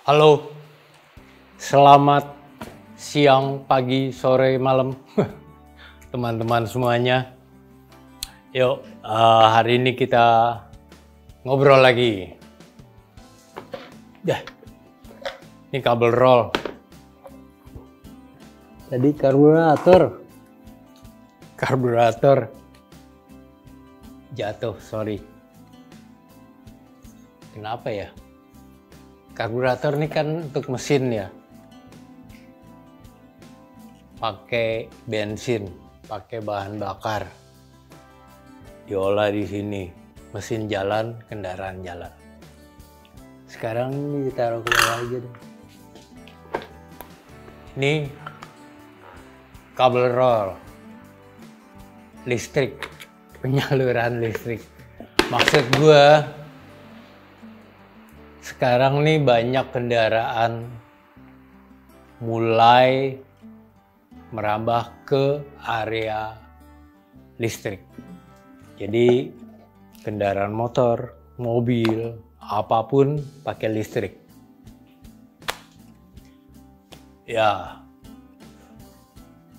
Halo, selamat siang, pagi, sore, malam, teman-teman semuanya. Yuk, hari ini kita ngobrol lagi. Ini kabel roll. Tadi karburator Jatuh, sorry. Kenapa ya? Karburator ini kan untuk mesin ya, pakai bensin, pakai bahan bakar, diolah di sini, mesin jalan, kendaraan jalan. Sekarang ini ditaruh ke bawah aja deh. Ini kabel roll, listrik, penyaluran listrik. Maksud gua, sekarang nih banyak kendaraan mulai merambah ke area listrik. Jadi kendaraan motor, mobil, apapun pakai listrik. Ya,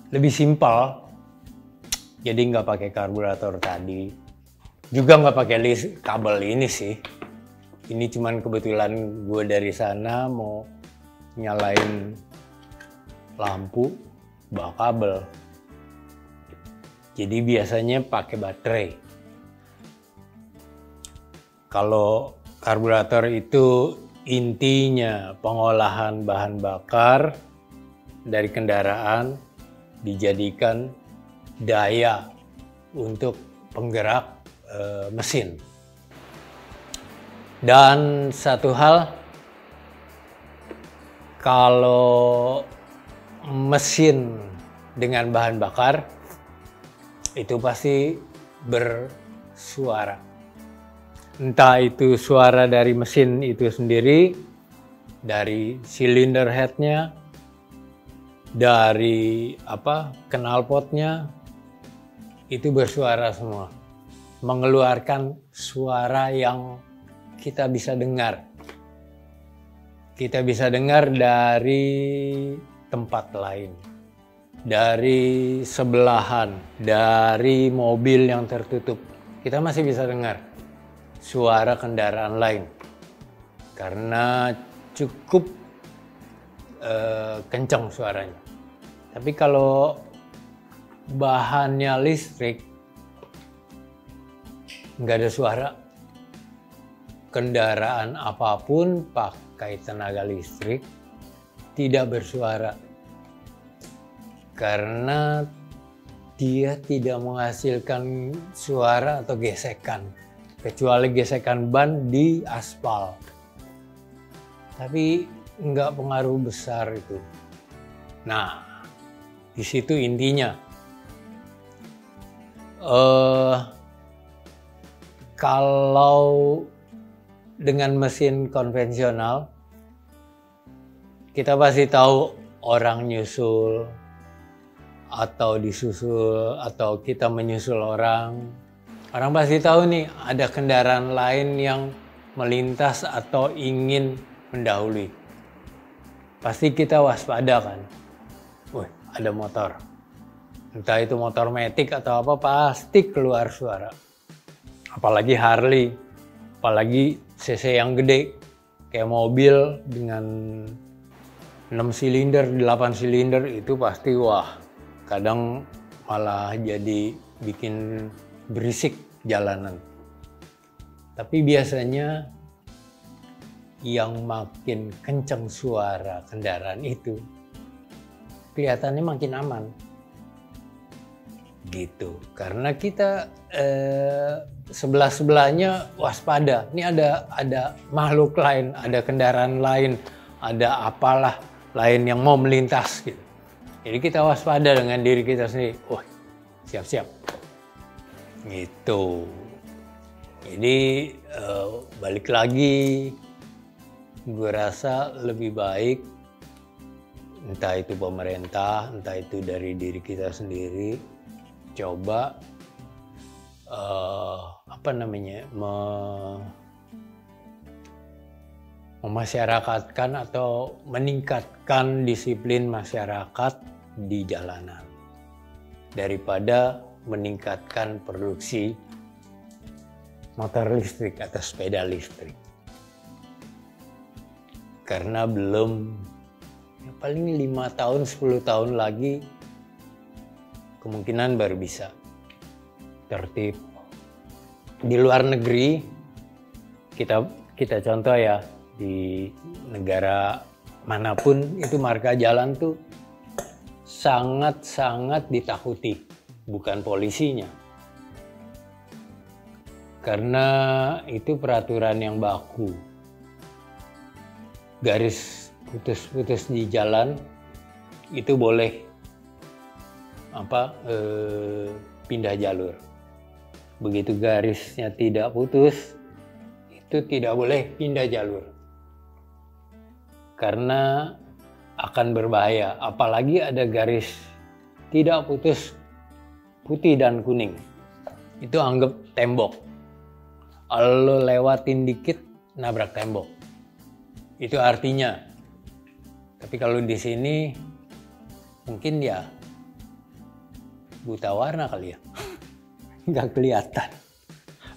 lebih simpel. Jadi nggak pakai karburator tadi. Juga nggak pakai kabel ini sih. Ini cuman kebetulan gue dari sana mau nyalain lampu, bawa kabel. Jadi biasanya pakai baterai. Kalau karburator itu intinya pengolahan bahan bakar dari kendaraan dijadikan daya untuk penggerak mesin. Dan satu hal, kalau mesin dengan bahan bakar itu pasti bersuara. Entah itu suara dari mesin itu sendiri, dari silinder headnya, dari knalpotnya, itu bersuara semua. Mengeluarkan suara yang kita bisa dengar. Kita bisa dengar dari tempat lain, dari sebelahan, dari mobil yang tertutup. Kita masih bisa dengar suara kendaraan lain karena cukup kencang suaranya. Tapi kalau bahannya listrik, nggak ada suara. Kendaraan apapun pakai tenaga listrik tidak bersuara karena dia tidak menghasilkan suara atau gesekan kecuali gesekan ban di aspal, tapi nggak pengaruh besar itu. Nah, di situ intinya. Kalau dengan mesin konvensional, kita pasti tahu orang nyusul atau disusul atau kita menyusul orang. Orang pasti tahu nih ada kendaraan lain yang melintas atau ingin mendahului. Pasti kita waspada kan. Wih, ada motor. Entah itu motor matic atau apa, pasti keluar suara. Apalagi Harley, apalagi cc yang gede, kayak mobil dengan 6 silinder, 8 silinder itu pasti wah, kadang malah jadi bikin berisik jalanan. Tapi biasanya yang makin kencang suara kendaraan itu, kelihatannya makin aman. Gitu, karena kita sebelah-sebelahnya waspada. Ini ada makhluk lain, ada kendaraan lain, ada apalah lain yang mau melintas gitu. Jadi kita waspada dengan diri kita sendiri. Wah, siap-siap. Gitu. Jadi balik lagi, gue rasa lebih baik entah itu pemerintah, entah itu dari diri kita sendiri, coba memasyarakatkan atau meningkatkan disiplin masyarakat di jalanan daripada meningkatkan produksi motor listrik atau sepeda listrik. Karena belum, ya paling 5 tahun, 10 tahun lagi kemungkinan baru bisa tertib. Di luar negeri, kita contoh ya, di negara manapun itu marka jalan tuh sangat-sangat ditakuti, bukan polisinya. Karena itu peraturan yang baku. Garis putus-putus di jalan itu boleh pindah jalur. Begitu garisnya tidak putus, itu tidak boleh pindah jalur. Karena akan berbahaya, apalagi ada garis tidak putus putih dan kuning. Itu anggap tembok. Kalau lewatin dikit, nabrak tembok. Itu artinya. Tapi kalau di sini mungkin ya buta warna kali ya. Nggak kelihatan.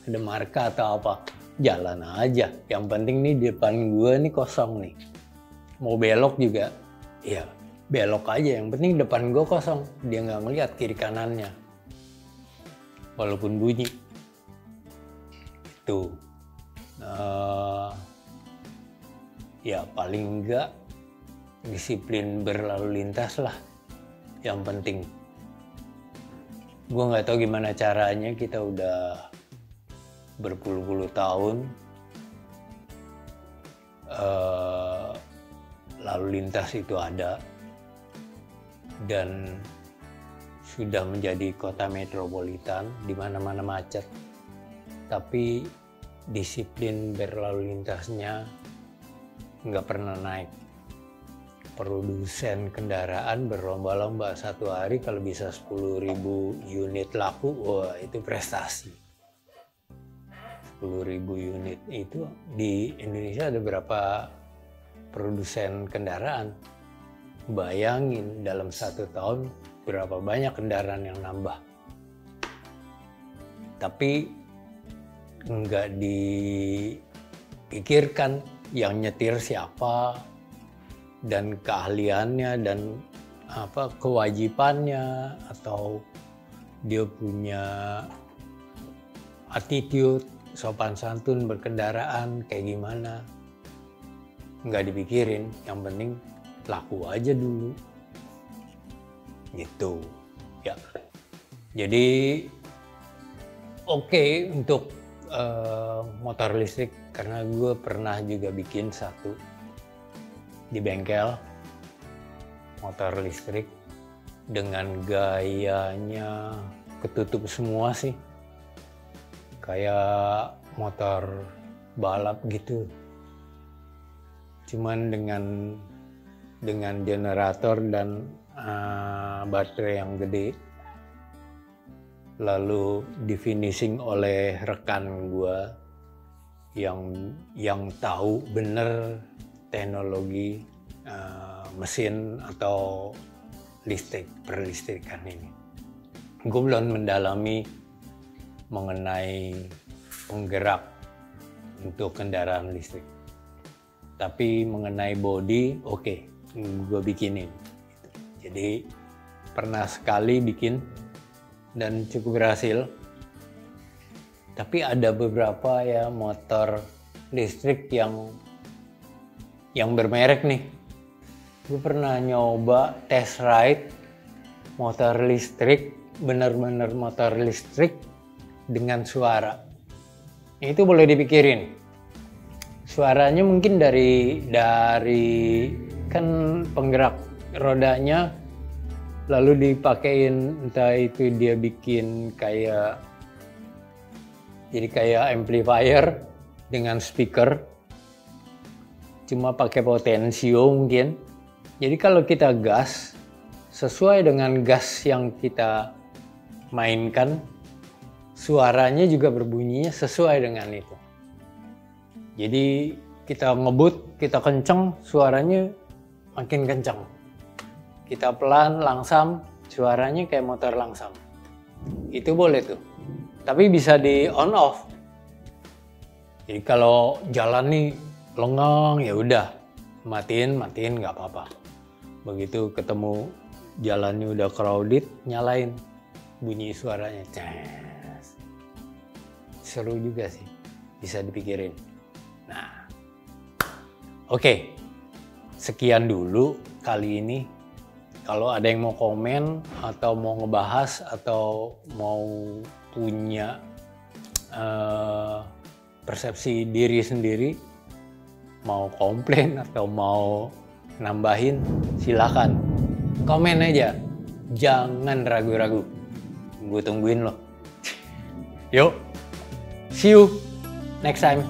Ada marka atau apa. Jalan aja. Yang penting nih di depan gue nih kosong nih. Mau belok juga, ya belok aja. Yang penting depan gue kosong. Dia nggak ngeliat kiri kanannya. Walaupun bunyi. Itu. Ya paling enggak disiplin berlalu lintas lah yang penting. Gue nggak tahu gimana caranya, kita udah berpuluh-puluh tahun lalu lintas itu ada dan sudah menjadi kota metropolitan, di mana-mana macet, tapi disiplin berlalu lintasnya nggak pernah naik. Produsen kendaraan berlomba-lomba satu hari kalau bisa 10.000 unit laku, wah itu prestasi. 10.000 unit itu di Indonesia ada berapa produsen kendaraan? Bayangin dalam 1 tahun berapa banyak kendaraan yang nambah. Tapi nggak dipikirkan yang nyetir siapa dan keahliannya dan kewajibannya, atau dia punya attitude, sopan santun berkendaraan kayak gimana. Nggak dipikirin, yang penting laku aja dulu. Gitu ya. Jadi oke untuk motor listrik, karena gue pernah juga bikin satu di bengkel motor listrik dengan gayanya ketutup semua sih, kayak motor balap gitu, cuman dengan generator dan baterai yang gede. Lalu di finishing oleh rekan gue yang tahu bener teknologi mesin atau listrik, perlistrikan ini. Gue belum mendalami mengenai penggerak untuk kendaraan listrik, tapi mengenai body oke, gue bikinin. Jadi pernah sekali bikin dan cukup berhasil. Tapi ada beberapa ya motor listrik yang bermerek nih, Gue pernah nyoba test ride motor listrik, bener-bener motor listrik dengan suara. Itu boleh dipikirin. Suaranya mungkin dari kan penggerak rodanya, lalu dipakein, entah itu dia bikin kayak amplifier dengan speaker, cuma pakai potensio mungkin. Jadi kalau kita gas sesuai dengan gas yang kita mainkan, suaranya juga berbunyinya sesuai dengan itu. Jadi kita ngebut, kita kenceng, suaranya makin kenceng. Kita pelan, langsam, suaranya kayak motor langsam. Itu boleh tuh. Tapi bisa di on off. Jadi kalau jalan nih lengang, ya udah matiin nggak apa-apa. Begitu ketemu jalannya udah crowded, nyalain bunyi suaranya. Ces. Seru juga sih, bisa dipikirin. Nah, oke. Sekian dulu kali ini. Kalau ada yang mau komen atau mau ngebahas atau mau punya persepsi diri sendiri, mau komplain atau mau nambahin, silakan komen aja, jangan ragu-ragu, gue tungguin loh. Yuk, see you next time.